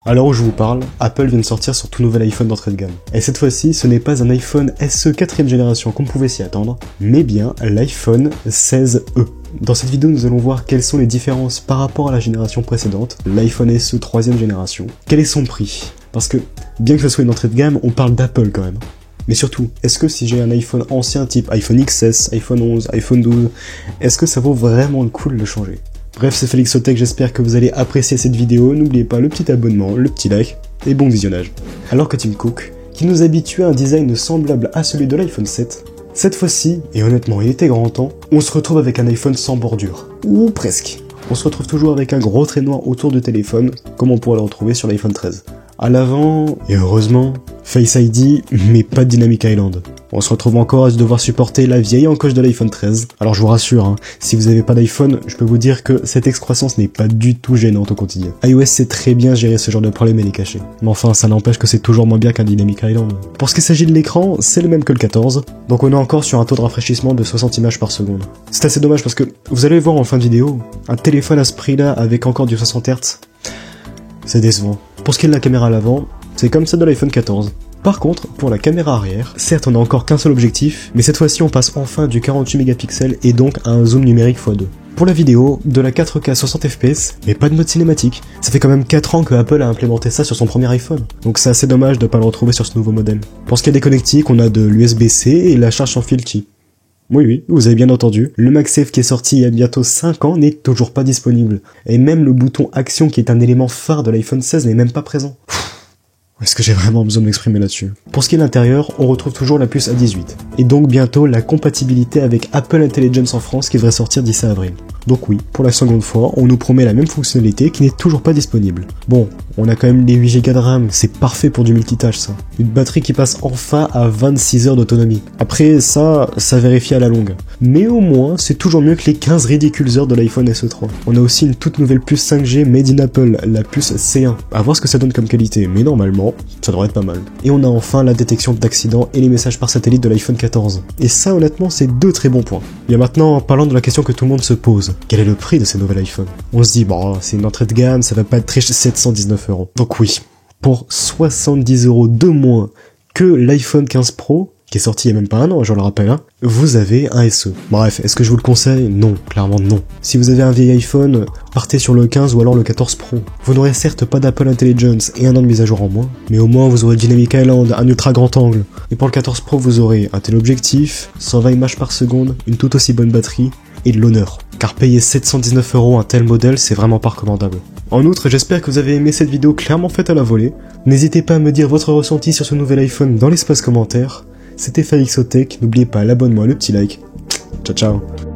À l'heure où je vous parle, Apple vient de sortir son tout nouvel iPhone d'entrée de gamme. Et cette fois-ci, ce n'est pas un iPhone SE 4ème génération comme on pouvait s'y attendre, mais bien l'iPhone 16e. Dans cette vidéo, nous allons voir quelles sont les différences par rapport à la génération précédente, l'iPhone SE 3ème génération. Quel est son prix? Parce que, bien que ce soit une entrée de gamme, on parle d'Apple quand même. Mais surtout, est-ce que si j'ai un iPhone ancien type iPhone XS, iPhone 11, iPhone 12, est-ce que ça vaut vraiment le coup de le changer? Bref, c'est Félix Tech, j'espère que vous allez apprécier cette vidéo, n'oubliez pas le petit abonnement, le petit like, et bon visionnage. Alors que Tim Cook, qui nous habituait à un design semblable à celui de l'iPhone 7, cette fois-ci, et honnêtement il était grand temps, on se retrouve avec un iPhone sans bordure. Ou presque. On se retrouve toujours avec un gros trait noir autour du téléphone, comme on pourrait le retrouver sur l'iPhone 13. À l'avant, et heureusement, Face ID, mais pas de Dynamic Island. On se retrouve encore à devoir supporter la vieille encoche de l'iPhone 13. Alors je vous rassure, hein, si vous n'avez pas d'iPhone, je peux vous dire que cette excroissance n'est pas du tout gênante au quotidien. iOS sait très bien gérer ce genre de problème et les cacher. Mais enfin, ça n'empêche que c'est toujours moins bien qu'un Dynamic Island. Pour ce qui s'agit de l'écran, c'est le même que le 14, donc on est encore sur un taux de rafraîchissement de 60 images par seconde. C'est assez dommage parce que, vous allez le voir en fin de vidéo, un téléphone à ce prix-là avec encore du 60 Hz, c'est décevant. Pour ce qui est de la caméra à l'avant, c'est comme celle de l'iPhone 14. Par contre, pour la caméra arrière, certes on n'a encore qu'un seul objectif, mais cette fois-ci on passe enfin du 48 mégapixels et donc à un zoom numérique x2. Pour la vidéo, de la 4K 60 fps, mais pas de mode cinématique. Ça fait quand même 4 ans que Apple a implémenté ça sur son premier iPhone, donc c'est assez dommage de pas le retrouver sur ce nouveau modèle. Pour ce qui est des connectiques, on a de l'USB-C et la charge sans fil Qi. Oui, vous avez bien entendu, le MagSafe qui est sorti il y a bientôt 5 ans n'est toujours pas disponible, et même le bouton Action qui est un élément phare de l'iPhone 16 n'est même pas présent. Est-ce que j'ai vraiment besoin de m'exprimer là-dessus? Pour ce qui est de l'intérieur, on retrouve toujours la puce A18, et donc bientôt la compatibilité avec Apple Intelligence en France qui devrait sortir d'ici avril. Donc oui, pour la seconde fois, on nous promet la même fonctionnalité qui n'est toujours pas disponible. Bon, on a quand même les 8 Go de RAM, c'est parfait pour du multitâche ça. Une batterie qui passe enfin à 26 heures d'autonomie. Après ça vérifie à la longue. Mais au moins, c'est toujours mieux que les 15 ridicules heures de l'iPhone SE3. On a aussi une toute nouvelle puce 5G made in Apple, la puce C1. À voir ce que ça donne comme qualité, mais normalement, ça devrait être pas mal. Et on a enfin la détection d'accidents et les messages par satellite de l'iPhone 14. Et ça honnêtement, c'est deux très bons points. Il y a maintenant, parlant de la question que tout le monde se pose. Quel est le prix de ces nouveaux iPhones? On se dit, bon, c'est une entrée de gamme, ça va pas être très 719 €. Donc oui, pour 70 € de moins que l'iPhone 15 Pro, qui est sorti il y a même pas un an, je le rappelle, hein, vous avez un SE. Bref, est-ce que je vous le conseille? Non, clairement non. Si vous avez un vieil iPhone, partez sur le 15 ou alors le 14 Pro. Vous n'aurez certes pas d'Apple Intelligence et un an de mise à jour en moins, mais au moins vous aurez Dynamic Island, un ultra grand angle. Et pour le 14 Pro, vous aurez un téléobjectif, 120 images par seconde, une tout aussi bonne batterie, et de l'honneur. Car payer 719 € un tel modèle, c'est vraiment pas recommandable. En outre, j'espère que vous avez aimé cette vidéo clairement faite à la volée. N'hésitez pas à me dire votre ressenti sur ce nouvel iPhone dans l'espace commentaire. C'était Félix Tech, n'oubliez pas l'abonnement et le petit like. Ciao ciao.